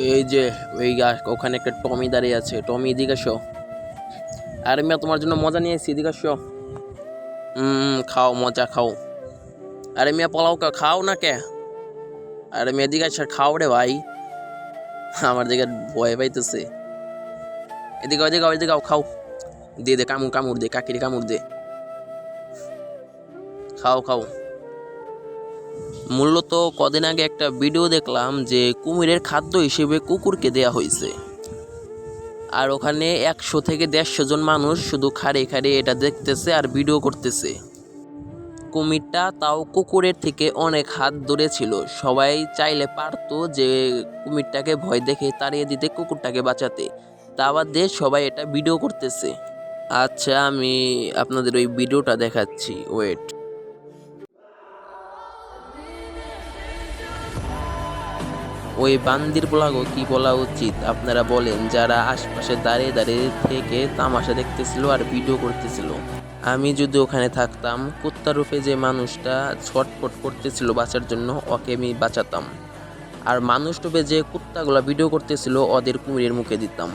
এই যে ওই গাছ ওখানে একটা টমি দাঁড়িয়ে আছে। টমি এদিকে আসো। আরে মিয়া তোমার জন্য মজা নিয়ে এসেছি, এদিকে আসো। খাও, মজা খাও। আরে মিয়া পোলাও খাও না কে? আরে মিয়া এদিকে আসো, খাও রে ভাই। আমার দিকে ভয় পাইতেছে। এদিকে ওইদিকে ওইদিকে খাও। দে দে, কামড় কামড় দে, কাকিরে কামড় দে। খাও খাও। মূলত কদিন আগে একটা ভিডিও দেখলাম যে কুমিরের খাদ্য হিসেবে কুকুরকে দেয়া হয়েছে। আর ওখানে 100 থেকে 150 জন মানুষ শুধু খাড়ে খাড়ে এটা দেখতেছে আর ভিডিও করতেছে। কুমিরটা তাও কুকুরের থেকে অনেক হাত দূরে ছিল। সবাই চাইলে পারতো যে কুমিরটাকে ভয় দেখে তাড়িয়ে দিতে, কুকুরটাকে বাঁচাতে। তা বাদে সবাই এটা ভিডিও করতেছে। আচ্ছা, আমি আপনাদের ওই ভিডিওটা দেখাচ্ছি, ওয়েট। ওই বান্দির পোলাগো কি বলা উচিত আপনারা বলেন, যারা আশপাশে দাঁড়িয়ে দাঁড়িয়ে থেকে তামাশা দেখতেছিল আর ভিডিও করতেছিল। আমি যদি ওখানে থাকতাম, কুত্তা রূপে যে মানুষটা ছটফট করতেছিল বাঁচার জন্য, ওকে আমি বাঁচাতাম। আর মানুষ রূপে যে কুত্তাগুলা ভিডিও করতেছিল, ওদের কুমিরের মুখে দিতাম।